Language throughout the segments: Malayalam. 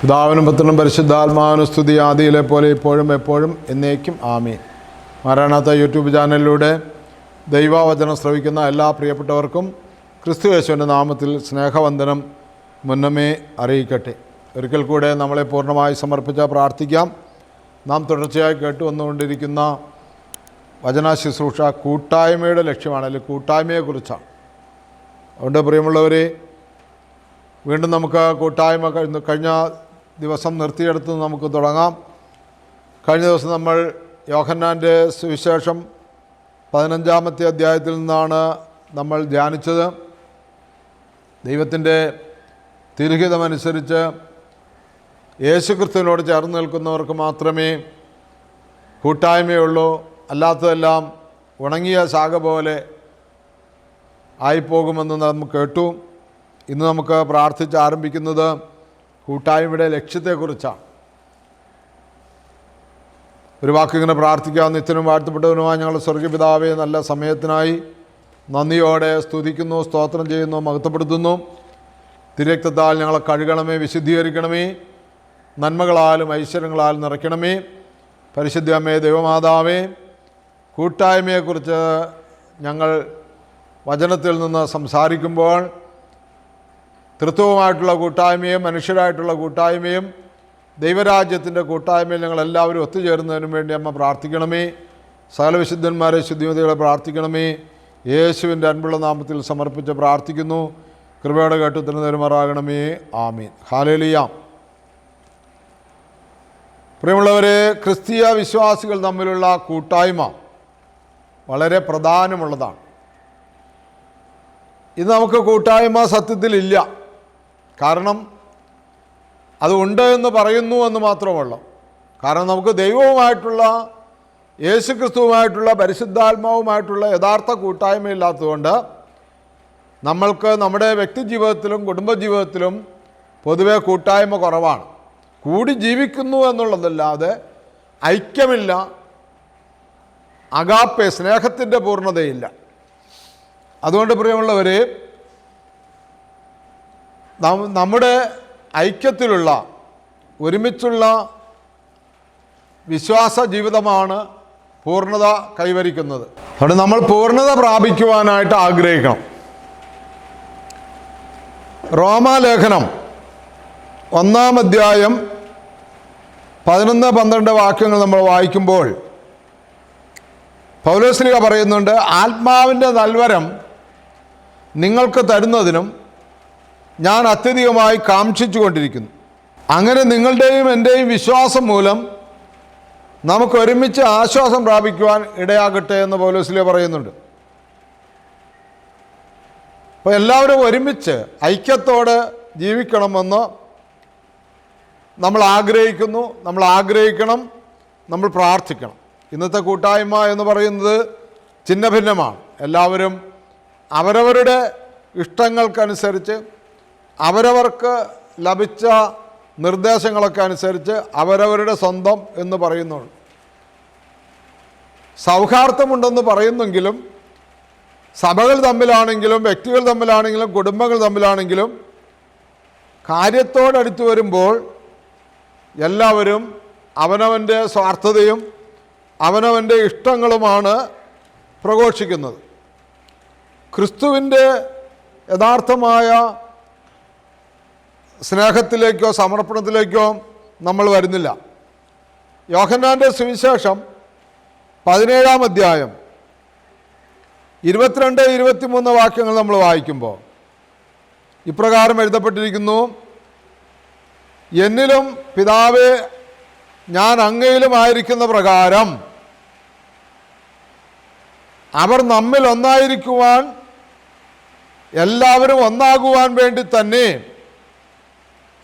പിതാവിനും പുത്രനും പരിശുദ്ധാത്മാവിനും സ്തുതി, ആദിയിലെ പോലെ ഇപ്പോഴും എപ്പോഴും എന്നേക്കും ആമീൻ. മാറാനാത്ത യൂട്യൂബ് ചാനലിലൂടെ ദൈവവചനം ശ്രവിക്കുന്ന എല്ലാ പ്രിയപ്പെട്ടവർക്കും ക്രിസ്തു യേശുവിൻ്റെ നാമത്തിൽ സ്നേഹവന്ദനം മുന്നമേ അറിയിക്കട്ടെ. ഒരിക്കൽ കൂടെ നമ്മളെ പൂർണ്ണമായി സമർപ്പിച്ച് പ്രാർത്ഥിക്കാം. നാം തുടർച്ചയായി കേട്ടുവന്നുകൊണ്ടിരിക്കുന്ന വചന ശുശ്രൂഷ കൂട്ടായ്മയുടെ ലക്ഷ്യമാണ്, അല്ലെങ്കിൽ കൂട്ടായ്മയെക്കുറിച്ചാണ്. അതുകൊണ്ട് പ്രിയമുള്ളവരെ, വീണ്ടും നമുക്ക് കൂട്ടായ്മ കഴിഞ്ഞ ദിവസം നിർത്തിയെടുത്ത് നമുക്ക് തുടങ്ങാം. കഴിഞ്ഞ ദിവസം നമ്മൾ യോഹന്നാൻ്റെ സുവിശേഷം 15-ാമത്തെ അധ്യായത്തിൽ നിന്നാണ് നമ്മൾ ധ്യാനിച്ചത്. ദൈവത്തിൻ്റെ തിരുഹിതമനുസരിച്ച് യേശുക്രിസ്തുവിനോട് ചേർന്ന് നിൽക്കുന്നവർക്ക് മാത്രമേ കൂട്ടായ്മയുള്ളൂ, അല്ലാത്തതെല്ലാം ഉണങ്ങിയ ശാഖ പോലെ ആയിപ്പോകുമെന്ന് നാം കേട്ടു. ഇന്ന് നമുക്ക് പ്രാർത്ഥിച്ച് ആരംഭിക്കുന്നത് കൂട്ടായ്മയുടെ ലക്ഷ്യത്തെക്കുറിച്ചാണ്. ഒരു വാക്കിങ്ങനെ പ്രാർത്ഥിക്കാം. നിത്യനും വാഴ്ത്തപ്പെട്ടവനുമായി ഞങ്ങളുടെ സ്വർഗ്ഗപിതാവേ, നല്ല സമയത്തിനായി നന്ദിയോടെ സ്തുതിക്കുന്നു, സ്തോത്രം ചെയ്യുന്നു, മഹത്വപ്പെടുത്തുന്നു. തിരക്തത്താൽ ഞങ്ങളെ കഴുകണമേ, വിശുദ്ധീകരിക്കണമേ, നന്മകളാലും ഐശ്വര്യങ്ങളാലും നിറയ്ക്കണമേ. പരിശുദ്ധ അമ്മേ, ദൈവമാതാവേ, കൂട്ടായ്മയെക്കുറിച്ച് ഞങ്ങൾ വചനത്തിൽ നിന്ന് സംസാരിക്കുമ്പോൾ തൃത്വവുമായിട്ടുള്ള കൂട്ടായ്മയും മനുഷ്യരായിട്ടുള്ള കൂട്ടായ്മയും ദൈവരാജ്യത്തിൻ്റെ കൂട്ടായ്മയിൽ ഞങ്ങളെല്ലാവരും ഒത്തുചേരുന്നതിനു വേണ്ടി അമ്മ പ്രാർത്ഥിക്കണമേ. സകല വിശുദ്ധന്മാരെ, ശുദ്ധിമതികളെ പ്രാർത്ഥിക്കണമേ. യേശുവിൻ്റെ അൻപുള്ള നാമത്തിൽ സമർപ്പിച്ച് പ്രാർത്ഥിക്കുന്നു. കൃപയോടെ കേട്ട് തരുമാറാകണമേ. ആമീൻ. ഹല്ലേലൂയ. പ്രിയമുള്ളവരെ, ക്രിസ്തീയ വിശ്വാസികൾ തമ്മിലുള്ള കൂട്ടായ്മ വളരെ പ്രധാനമുള്ളതാണ്. ഇന്ന് നമുക്ക് കൂട്ടായ്മ സത്യത്തിലില്ല. കാരണം അതുണ്ട് എന്ന് പറയുന്നു എന്ന് മാത്രമല്ല. കാരണം നമുക്ക് ദൈവവുമായിട്ടുള്ള, യേശുക്രിസ്തുവുമായിട്ടുള്ള, പരിശുദ്ധാത്മാവുമായിട്ടുള്ള യഥാർത്ഥ കൂട്ടായ്മയില്ലാത്തതുകൊണ്ട് നമ്മൾക്ക് നമ്മുടെ വ്യക്തിജീവിതത്തിലും കുടുംബജീവിതത്തിലും പൊതുവെ കൂട്ടായ്മ കുറവാണ്. കൂടി ജീവിക്കുന്നു എന്നുള്ളതല്ലാതെ ഐക്യമില്ല, അഗാപ്പെ, സ്നേഹത്തിൻ്റെ പൂർണ്ണതയില്ല. അതുകൊണ്ട് പ്രിയമുള്ളവരെ, നമ്മുടെ ഐക്യത്തിലുള്ള, ഒരുമിച്ചുള്ള വിശ്വാസ ജീവിതമാണ് പൂർണ്ണത കൈവരിക്കുന്നത്. അതുകൊണ്ട് നമ്മൾ പൂർണ്ണത പ്രാപിക്കുവാനായിട്ട് ആഗ്രഹിക്കണം. റോമാലേഖനം 1-ാം അധ്യായം 11-12 വാക്യങ്ങൾ നമ്മൾ വായിക്കുമ്പോൾ പൗലോസ്ലീഹ പറയുന്നുണ്ട്, ആത്മാവിൻ്റെ നൽവരം നിങ്ങൾക്ക് തരുന്നതിനും ഞാൻ അത്യധികമായി കാംക്ഷിച്ചു കൊണ്ടിരിക്കുന്നു. അങ്ങനെ നിങ്ങളുടെയും എൻ്റെയും വിശ്വാസം മൂലം നമുക്ക് ഒരുമിച്ച് ആശ്വാസം പ്രാപിക്കുവാൻ ഇടയാകട്ടെ എന്ന് പൗലോസ്ലീഹ പറയുന്നുണ്ട്. അപ്പോൾ എല്ലാവരും ഒരുമിച്ച് ഐക്യത്തോടെ ജീവിക്കണമെന്ന് നമ്മൾ ആഗ്രഹിക്കുന്നു, നമ്മൾ ആഗ്രഹിക്കണം, നമ്മൾ പ്രാർത്ഥിക്കണം. ഇന്നത്തെ കൂട്ടായ്മ എന്ന് പറയുന്നത് ഛിന്ന ഭിന്നമാണ്. എല്ലാവരും അവരവരുടെ ഇഷ്ടങ്ങൾക്കനുസരിച്ച്, അവരവർക്ക് ലഭിച്ച നിർദ്ദേശങ്ങളൊക്കെ അനുസരിച്ച് അവരവരുടെ സ്വന്തം എന്ന് പറയുന്നുള്ളൂ. സൗഹാർദ്ദമുണ്ടെന്ന് പറയുന്നെങ്കിലും സഭകൾ തമ്മിലാണെങ്കിലും വ്യക്തികൾ തമ്മിലാണെങ്കിലും കുടുംബങ്ങൾ തമ്മിലാണെങ്കിലും കാര്യത്തോടടുത്ത് വരുമ്പോൾ എല്ലാവരും അവനവൻ്റെ സ്വാർത്ഥതയും അവനവൻ്റെ ഇഷ്ടങ്ങളുമാണ് പ്രഘോഷിക്കുന്നത്. ക്രിസ്തുവിൻ്റെ യഥാർത്ഥമായ സ്നേഹത്തിലേക്കോ സമർപ്പണത്തിലേക്കോ നമ്മൾ വരുന്നില്ല. യോഹന്നാൻ്റെ സുവിശേഷം 17-ാം അധ്യായം 22-23 വാക്യങ്ങൾ നമ്മൾ വായിക്കുമ്പോൾ ഇപ്രകാരം എഴുതപ്പെട്ടിരിക്കുന്നു, എന്നിലും പിതാവേ ഞാൻ അങ്ങയിലും ആയിരിക്കുന്ന പ്രകാരം അവർ നമ്മിൽ ഒന്നായിരിക്കുവാൻ, എല്ലാവരും ഒന്നാകുവാൻ വേണ്ടി തന്നെ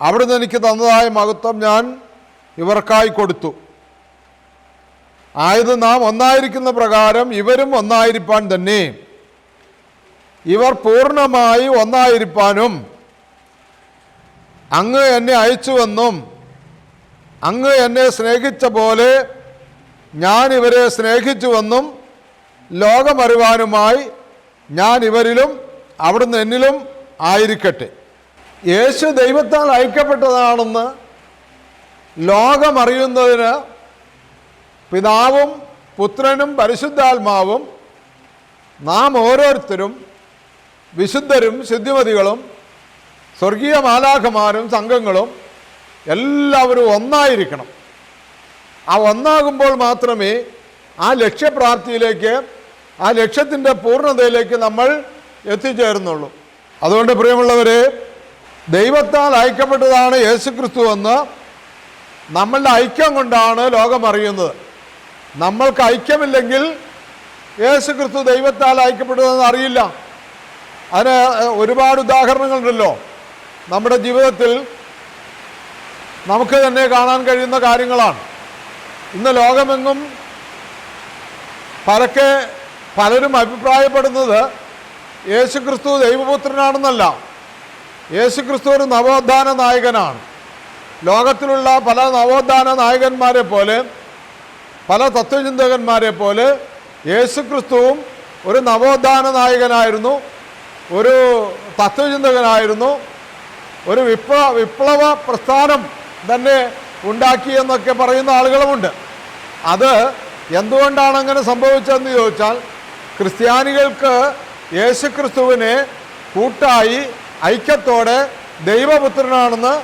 അവിടുന്ന് എനിക്ക് തന്നതായ മഹത്വം ഞാൻ ഇവർക്കായി കൊടുത്തു. ആയത് നാം ഒന്നായിരിക്കുന്ന പ്രകാരം ഇവരും ഒന്നായിരിക്കാൻ തന്നെ, ഇവർ പൂർണ്ണമായി ഒന്നായിരിക്കാനും അങ്ങ് എന്നെ അയച്ചുവെന്നും അങ്ങ് എന്നെ സ്നേഹിച്ച പോലെ ഞാൻ ഇവരെ സ്നേഹിച്ചുവെന്നും ലോകമറിവാനുമായി ഞാൻ ഇവരിലും അവിടുന്ന് എന്നിലും ആയിരിക്കട്ടെ. യേശു ദൈവത്താൽ അയക്കപ്പെട്ടതാണെന്ന് ലോകമറിയുന്നതിന് പിതാവും പുത്രനും പരിശുദ്ധാത്മാവും നാം ഓരോരുത്തരും വിശുദ്ധരും ശുദ്ധിമതികളും സ്വർഗീയ മാലാഖമാരും സംഘങ്ങളും എല്ലാവരും ഒന്നായിരിക്കണം. ആ ഒന്നാകുമ്പോൾ മാത്രമേ ആ ലക്ഷ്യപ്രാപ്തിയിലേക്ക്, ആ ലക്ഷ്യത്തിൻ്റെ പൂർണ്ണതയിലേക്ക് നമ്മൾ എത്തിച്ചേരുന്നുള്ളൂ. അതുകൊണ്ട് പ്രിയമുള്ളവരെ, ദൈവത്താൽ ഐക്യപ്പെട്ടതാണ് യേശുക്രിസ്തു എന്ന് നമ്മളുടെ ഐക്യം കൊണ്ടാണ് ലോകം അറിയുന്നത്. നമ്മൾക്ക് ഐക്യമില്ലെങ്കിൽ യേശുക്രിസ്തു ദൈവത്താൽ ഐക്യപ്പെട്ടതെന്ന് അറിയില്ല. അതിന് ഒരുപാട് ഉദാഹരണങ്ങളുണ്ടല്ലോ. നമ്മുടെ ജീവിതത്തിൽ നമുക്ക് തന്നെ കാണാൻ കഴിയുന്ന കാര്യങ്ങളാണ്. ഇന്ന് ലോകമെങ്ങും പലരും അഭിപ്രായപ്പെടുന്നത് യേശുക്രിസ്തു ദൈവപുത്രനാണെന്നല്ല, യേശുക്രിസ്തു ഒരു നവോത്ഥാന നായകനാണ്. ലോകത്തിലുള്ള പല നവോത്ഥാന നായകന്മാരെ പോലെ, പല തത്വചിന്തകന്മാരെ പോലെ യേശുക്രിസ്തുവും ഒരു നവോത്ഥാന നായകനായിരുന്നു, ഒരു തത്വചിന്തകനായിരുന്നു, ഒരു വിപ്ലവ പ്രസ്ഥാനം തന്നെ ഉണ്ടാക്കിയെന്നൊക്കെ പറയുന്ന ആളുകളുമുണ്ട്. അത് എന്തുകൊണ്ടാണ് അങ്ങനെ സംഭവിച്ചതെന്ന് ചോദിച്ചാൽ, ക്രിസ്ത്യാനികൾക്ക് യേശുക്രിസ്തുവിനെ കൂട്ടായി ഐക്യത്തോടെ ദൈവപുത്രനാണെന്ന്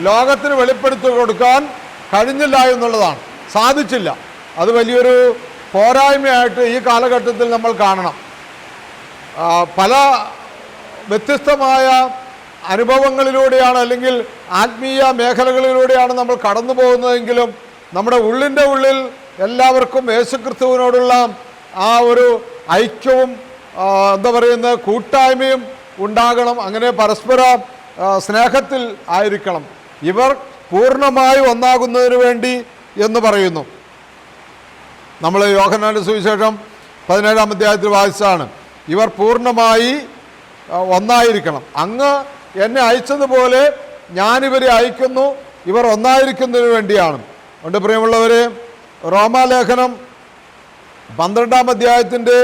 ലോകത്തിന് വെളിപ്പെടുത്തി കൊടുക്കാൻ കഴിഞ്ഞില്ല എന്നുള്ളതാണ്. സാധിച്ചില്ല. അത് വലിയൊരു പോരായ്മയായിട്ട് ഈ കാലഘട്ടത്തിൽ നമ്മൾ കാണണം. പല വ്യത്യസ്തമായ അനുഭവങ്ങളിലൂടെയാണ്, അല്ലെങ്കിൽ ആത്മീയ മേഖലകളിലൂടെയാണ് നമ്മൾ കടന്നു പോകുന്നതെങ്കിലും നമ്മുടെ ഉള്ളിൻ്റെ ഉള്ളിൽ എല്ലാവർക്കും യേശുക്രിസ്തുവിനോടുള്ള ആ ഒരു ഐക്യവും കൂട്ടായ്മയും ഉണ്ടാകണം. അങ്ങനെ പരസ്പര സ്നേഹത്തിൽ ആയിരിക്കണം. ഇവർ പൂർണ്ണമായി ഒന്നാകുന്നതിന് വേണ്ടി എന്ന് പറയുന്നു. നമ്മൾ യോഹന്നാന്റെ സുവിശേഷം 17-ാം അധ്യായത്തിൽ വായിച്ചതാണ്. ഇവർ പൂർണ്ണമായി ഒന്നായിരിക്കണം. അങ്ങ് എന്നെ അയച്ചതുപോലെ ഞാനിവരെ അയക്കുന്നു, ഇവർ ഒന്നായിരിക്കുന്നതിന് വേണ്ടിയാണ്. അതുകൊണ്ട് പ്രിയമുള്ളവരെ, റോമാലേഖനം 12-ാം അധ്യായത്തിൻ്റെ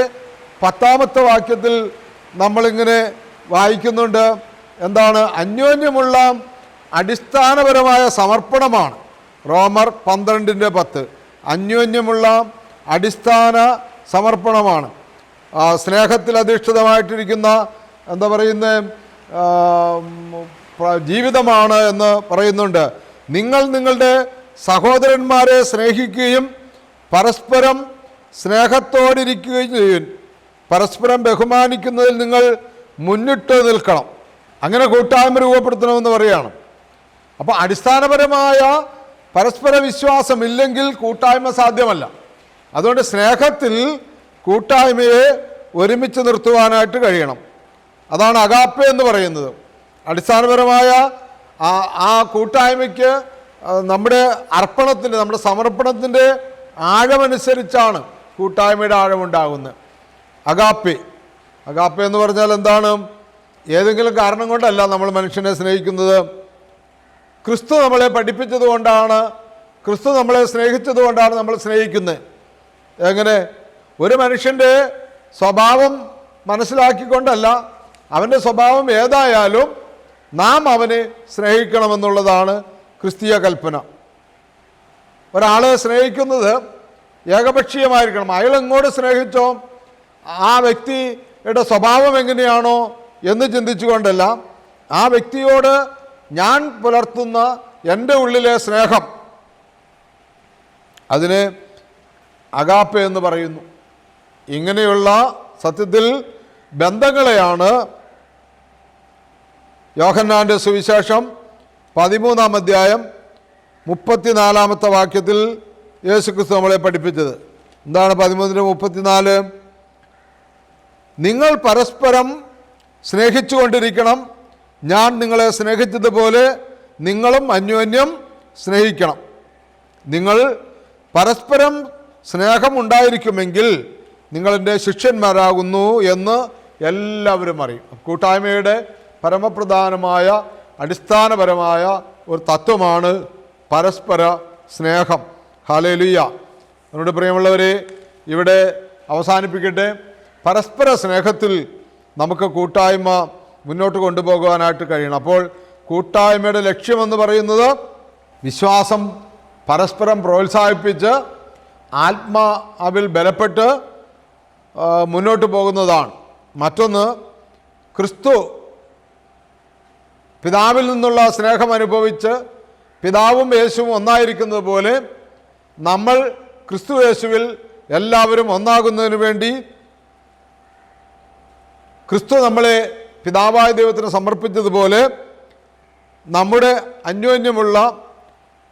10-ാമത്തെ വാക്യത്തിൽ നമ്മളിങ്ങനെ വായിക്കുന്നുണ്ട്. എന്താണ്? അന്യോന്യമുള്ള അടിസ്ഥാനപരമായ സമർപ്പണമാണ്. റോമർ 12:10 അന്യോന്യമുള്ള അടിസ്ഥാന സമർപ്പണമാണ്. സ്നേഹത്തിൽ അധിഷ്ഠിതമായിട്ടിരിക്കുന്ന ജീവിതമാണ് എന്ന് പറയുന്നുണ്ട്. നിങ്ങൾ നിങ്ങളുടെ സഹോദരന്മാരെ സ്നേഹിക്കുകയും പരസ്പരം സ്നേഹത്തോടിരിക്കുകയും ചെയ്യും. പരസ്പരം ബഹുമാനിക്കുന്നതിൽ നിങ്ങൾ മുന്നിട്ട് നിൽക്കണം. അങ്ങനെ കൂട്ടായ്മ രൂപപ്പെടുത്തണമെന്ന് പറയുകയാണ്. അപ്പോൾ അടിസ്ഥാനപരമായ പരസ്പര വിശ്വാസം ഇല്ലെങ്കിൽ കൂട്ടായ്മ സാധ്യമല്ല. അതുകൊണ്ട് സ്നേഹത്തിൽ കൂട്ടായ്മയെ ഒരുമിച്ച് നിർത്തുവാനായിട്ട് കഴിയണം. അതാണ് അഗാപ്പെ എന്ന് പറയുന്നത്. അടിസ്ഥാനപരമായ ആ കൂട്ടായ്മയ്ക്ക് നമ്മുടെ അർപ്പണത്തിൻ്റെ, നമ്മുടെ സമർപ്പണത്തിൻ്റെ ആഴമനുസരിച്ചാണ് കൂട്ടായ്മയുടെ ആഴമുണ്ടാകുന്നത്. അഗാപ്പെ എന്ന് പറഞ്ഞാൽ എന്താണ്? ഏതെങ്കിലും കാരണം കൊണ്ടല്ല നമ്മൾ മനുഷ്യനെ സ്നേഹിക്കുന്നത്. ക്രിസ്തു നമ്മളെ പഠിപ്പിച്ചത് കൊണ്ടാണ്, ക്രിസ്തു നമ്മളെ സ്നേഹിച്ചത് കൊണ്ടാണ് നമ്മൾ സ്നേഹിക്കുന്നത്. എങ്ങനെ? ഒരു മനുഷ്യൻ്റെ സ്വഭാവം മനസ്സിലാക്കിക്കൊണ്ടല്ല, അവൻ്റെ സ്വഭാവം ഏതായാലും നാം അവനെ സ്നേഹിക്കണമെന്നുള്ളതാണ് ക്രിസ്തീയ കൽപ്പന. ഒരാളെ സ്നേഹിക്കുന്നത് ഏകപക്ഷീയമായിരിക്കണം. അയാൾ എങ്ങോട്ട് സ്നേഹിച്ചോ ആ വ്യക്തിയുടെ സ്വഭാവം എങ്ങനെയാണോ എന്ന് ചിന്തിച്ചുകൊണ്ടല്ല, ആ വ്യക്തിയോട് ഞാൻ പുലർത്തുന്ന എൻ്റെ ഉള്ളിലെ സ്നേഹം, അതിനെ അഗാപ്പെ എന്ന് പറയുന്നു. ഇങ്ങനെയുള്ള സത്യത്തിൽ ബന്ധങ്ങളെയാണ് യോഹന്നാന്റെ സുവിശേഷം 13-ാം അധ്യായം 34-ാമത്തെ വാക്യത്തിൽ യേശുക്രിസ്തു നമ്മളെ പഠിപ്പിച്ചത്. എന്താണ് 13:34? നിങ്ങൾ പരസ്പരം സ്നേഹിച്ചുകൊണ്ടിരിക്കണം, ഞാൻ നിങ്ങളെ സ്നേഹിച്ചതുപോലെ നിങ്ങളും അന്യോന്യം സ്നേഹിക്കണം. നിങ്ങൾ പരസ്പരം സ്നേഹമുണ്ടായിരിക്കുമെങ്കിൽ നിങ്ങളെൻ്റെ ശിഷ്യന്മാരാകുന്നു എന്ന് എല്ലാവരും അറിയും. കൂട്ടായ്മയുടെ പരമപ്രധാനമായ അടിസ്ഥാനപരമായ ഒരു തത്വമാണ് പരസ്പര സ്നേഹം. ഹല്ലേലൂയ. നമ്മുടെ പ്രിയമുള്ളവരെ, ഇവിടെ അവസാനിപ്പിക്കട്ടെ. പരസ്പര സ്നേഹത്തിൽ നമുക്ക് കൂട്ടായ്മ മുന്നോട്ട് കൊണ്ടുപോകുവാനായിട്ട് കഴിയണം. അപ്പോൾ കൂട്ടായ്മയുടെ ലക്ഷ്യമെന്ന് പറയുന്നത് വിശ്വാസം പരസ്പരം പ്രോത്സാഹിപ്പിച്ച് ആത്മാവിൽ ബലപ്പെട്ട് മുന്നോട്ട് പോകുന്നതാണ്. മറ്റൊന്ന്, ക്രിസ്തു പിതാവിൽ നിന്നുള്ള സ്നേഹം അനുഭവിച്ച് പിതാവും യേശുവും ഒന്നായിരിക്കുന്നത് പോലെ നമ്മൾ ക്രിസ്തു യേശുവിൽ എല്ലാവരും ഒന്നാകുന്നതിന് വേണ്ടി ക്രിസ്തു നമ്മളെ പിതാവായ ദൈവത്തിന് സമർപ്പിച്ചതുപോലെ നമ്മുടെ അന്യോന്യമുള്ള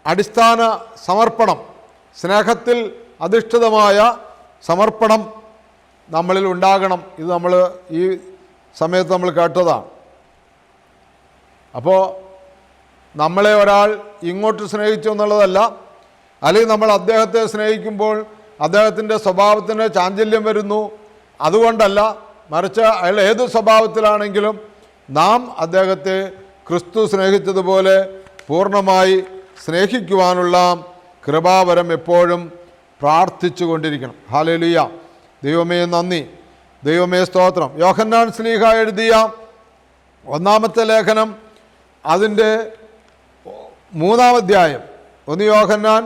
അടിസ്ഥാന സമർപ്പണം, സ്നേഹത്തിൽ അധിഷ്ഠിതമായ സമർപ്പണം നമ്മളിൽ ഉണ്ടാകണം. ഇത് നമ്മൾ ഈ സമയത്ത് നമ്മൾ കേട്ടതാണ്. അപ്പോൾ നമ്മളെ ഒരാൾ ഇങ്ങോട്ട് സ്നേഹിച്ചു എന്നുള്ളതല്ല, അല്ലെങ്കിൽ നമ്മൾ അദ്ദേഹത്തെ സ്നേഹിക്കുമ്പോൾ അദ്ദേഹത്തിൻ്റെ സ്വഭാവത്തിന് ചാഞ്ചല്യം വരുന്നു, അതുകൊണ്ടല്ല. മറിച്ച് അയാൾ ഏത് സ്വഭാവത്തിലാണെങ്കിലും നാം അദ്ദേഹത്തെ ക്രിസ്തു സ്നേഹിച്ചതുപോലെ പൂർണ്ണമായി സ്നേഹിക്കുവാനുള്ള കൃപാവരം എപ്പോഴും പ്രാർത്ഥിച്ചു കൊണ്ടിരിക്കണം. ഹല്ലേലൂയ. ദൈവമേ നന്ദി, ദൈവമേ സ്തോത്രം. യോഹന്നാൻ ശ്ലീഹ എഴുതിയ ഒന്നാമത്തെ ലേഖനം അതിൻ്റെ 3-ാം അധ്യായം 1 യോഹന്നാൻ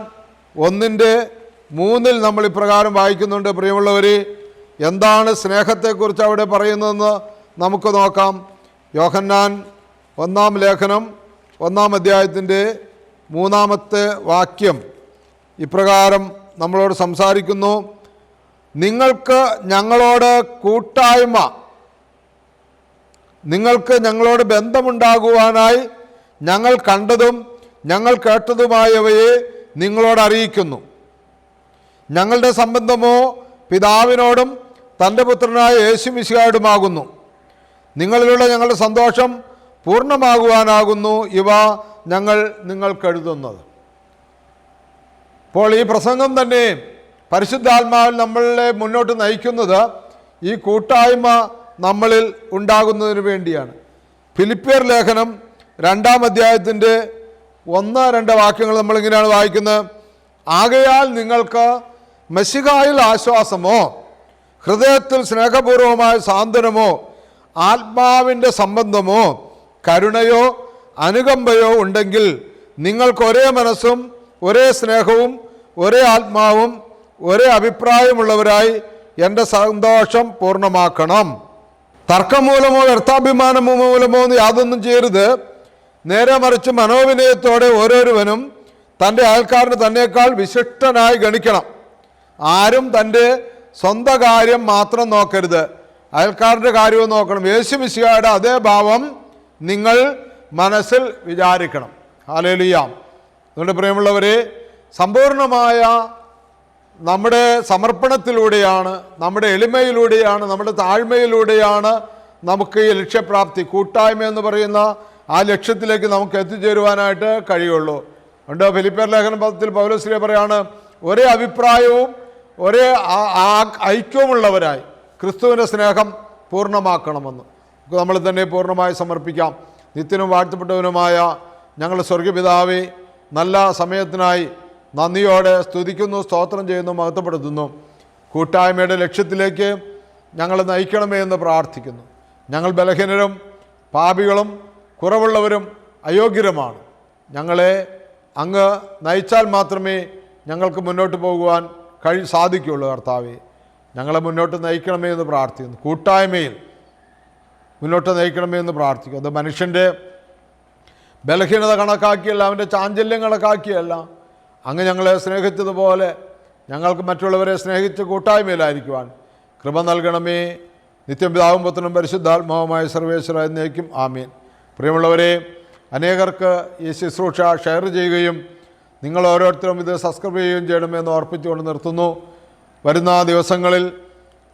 1:3 നമ്മൾ ഇപ്രകാരം വായിക്കുന്നുണ്ട്. പ്രിയമുള്ളവർ, എന്താണ് സ്നേഹത്തെക്കുറിച്ച് അവിടെ പറയുന്നതെന്ന് നമുക്ക് നോക്കാം. യോഹന്നാൻ 1-ാം ലേഖനം 1-ാം അധ്യായത്തിൻ്റെ 3-ാമത്തെ വാക്യം ഇപ്രകാരം നമ്മളോട് സംസാരിക്കുന്നു. നിങ്ങൾക്ക് ഞങ്ങളോട് കൂട്ടായ്മ, നിങ്ങൾക്ക് ഞങ്ങളോട് ബന്ധമുണ്ടാകുവാനായി ഞങ്ങൾ കണ്ടതും ഞങ്ങൾ കേട്ടതുമായവയെ നിങ്ങളോട് അറിയിക്കുന്നു. ഞങ്ങളുടെ സംബന്ധമോ പിതാവിനോടും തൻ്റെ പുത്രനായ യേശു മിശിഹായോടുമാകുന്നു. നിങ്ങളിലുള്ള ഞങ്ങളുടെ സന്തോഷം പൂർണ്ണമാകുവാനാകുന്നു ഇവ ഞങ്ങൾ നിങ്ങൾക്കെഴുതുന്നത്. അപ്പോൾ ഈ പ്രസംഗം തന്നെ പരിശുദ്ധാത്മാവിൽ നമ്മളെ മുന്നോട്ട് നയിക്കുന്നത് ഈ കൂട്ടായ്മ നമ്മളിൽ ഉണ്ടാകുന്നതിന് വേണ്ടിയാണ്. ഫിലിപ്പിയർ ലേഖനം 2-ാം അധ്യായത്തിൻ്റെ 1-2 വാക്യങ്ങൾ നമ്മളിങ്ങനെയാണ് വായിക്കുന്നത്. ആകയാൽ നിങ്ങൾക്ക് മശിഹായിൽ ആശ്വാസമോ ഹൃദയത്തിൽ സ്നേഹപൂർവമായ സാന്ത്വനമോ ആത്മാവിൻ്റെ സംബന്ധമോ കരുണയോ അനുകമ്പയോ ഉണ്ടെങ്കിൽ നിങ്ങൾക്ക് ഒരേ മനസ്സും ഒരേ സ്നേഹവും ഒരേ ആത്മാവും ഒരേ അഭിപ്രായമുള്ളവരായി എൻ്റെ സന്തോഷം പൂർണ്ണമാക്കണം. തർക്കം മൂലമോ വ്യർത്ഥാഭിമാനം മൂലമോ യാതൊന്നും ചെയ്യരുത്. നേരെ മറിച്ച് മനോവിനയത്തോടെ ഓരോരുവനും തൻ്റെ അയൽക്കാരന് തന്നേക്കാൾ വിശിഷ്ടനായി ഗണിക്കണം. ആരും തൻ്റെ സ്വന്തം കാര്യം മാത്രം നോക്കരുത്, അയൽക്കാരൻ്റെ കാര്യവും നോക്കണം. യേശു മിശിഹായുടെ അതേ ഭാവം നിങ്ങൾ മനസ്സിൽ വിചാരിക്കണം. ഹല്ലേലൂയ. അതുകൊണ്ട് പ്രിയമുള്ളവരെ, സമ്പൂർണമായ നമ്മുടെ സമർപ്പണത്തിലൂടെയാണ്, നമ്മുടെ എളിമയിലൂടെയാണ്, നമ്മുടെ താഴ്മയിലൂടെയാണ് നമുക്ക് ഈ ലക്ഷ്യപ്രാപ്തി, കൂട്ടായ്മ എന്ന് പറയുന്ന ആ ലക്ഷ്യത്തിലേക്ക് നമുക്ക് എത്തിച്ചേരുവാനായിട്ട് കഴിയുള്ളൂ. അതുകൊണ്ട് ഫിലിപ്പിയർ ലേഖനം 10 പൗലോസ് പറയാണ്, ഒരേ അഭിപ്രായവും ഒരേ ഐക്യവുമുള്ളവരായി ക്രിസ്തുവിൻ്റെ സ്നേഹം പൂർണ്ണമാക്കണമെന്ന് നമ്മൾ തന്നെ പൂർണ്ണമായി സമർപ്പിക്കാം. നിത്യനും വാഴ്ത്തപ്പെട്ടവനുമായ ഞങ്ങളുടെ സ്വർഗപിതാവേ, നല്ല സമയത്തിനായി നന്ദിയോടെ സ്തുതിക്കുന്നു, സ്തോത്രം ചെയ്യുന്നു, മഹത്വപ്പെടുത്തുന്നു. കൂട്ടായ്മയുടെ ലക്ഷ്യത്തിലേക്ക് ഞങ്ങൾ നയിക്കണമേ എന്ന് പ്രാർത്ഥിക്കുന്നു. ഞങ്ങൾ ബലഹീനരും പാപികളും കുറവുള്ളവരും അയോഗ്യരുമാണ്. ഞങ്ങളെ അങ്ങ് നയിച്ചാൽ മാത്രമേ ഞങ്ങൾക്ക് മുന്നോട്ട് പോകുവാൻ സാധിക്കുകയുള്ളൂ. കർത്താവേ, ഞങ്ങളെ മുന്നോട്ട് നയിക്കണമേ എന്ന് പ്രാർത്ഥിക്കുന്നു. കൂട്ടായ്മയിൽ മുന്നോട്ട് നയിക്കണമേ എന്ന് പ്രാർത്ഥിക്കുന്നു. അത് മനുഷ്യൻ്റെ ബലഹീനത കണക്കാക്കിയല്ല, അവൻ്റെ ചാഞ്ചല്യം കണക്കാക്കിയല്ല. അങ്ങ് ഞങ്ങളെ സ്നേഹിച്ചതുപോലെ ഞങ്ങൾക്ക് മറ്റുള്ളവരെ സ്നേഹിച്ച് കൂട്ടായ്മയിലായിരിക്കുവാൻ കൃപ നൽകണമേ. നിത്യം പിതാവും പുത്രനും പരിശുദ്ധാത്മാവുമായ സർവേശ്വര എന്നേക്കും ആമീൻ. പ്രിയമുള്ളവരെ, അനേകർക്ക് ഈ ശുശ്രൂഷ ഷെയർ ചെയ്യുകയും നിങ്ങൾ ഓരോരുത്തരും ഇത് സബ്സ്ക്രൈബ് ചെയ്യുകയും ചെയ്യണമെന്ന് ഓർപ്പിച്ചുകൊണ്ട് നിർത്തുന്നു. വരുന്ന ദിവസങ്ങളിൽ,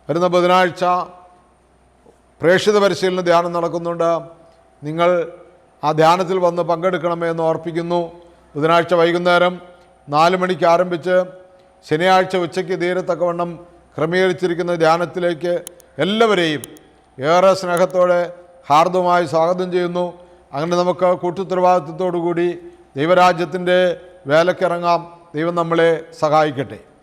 വരുന്ന ബുധനാഴ്ച പ്രേക്ഷിത പരിശീലന ധ്യാനം നടക്കുന്നുണ്ട്. നിങ്ങൾ ആ ധ്യാനത്തിൽ വന്ന് പങ്കെടുക്കണമേ എന്ന് ഓർപ്പിക്കുന്നു. ബുധനാഴ്ച വൈകുന്നേരം 4 മണിക്ക് ആരംഭിച്ച് ശനിയാഴ്ച ഉച്ചയ്ക്ക് തീരത്തക്കവണ്ണം ക്രമീകരിച്ചിരിക്കുന്ന ധ്യാനത്തിലേക്ക് എല്ലാവരെയും ഏറെ സ്നേഹത്തോടെ ഹാർദവമായി സ്വാഗതം ചെയ്യുന്നു. അങ്ങനെ നമുക്ക് കൂട്ടുത്തരവാദിത്വത്തോടു കൂടി ദൈവരാജ്യത്തിൻ്റെ വേലക്കിറങ്ങാം. ദൈവം നമ്മളെ സഹായിക്കട്ടെ.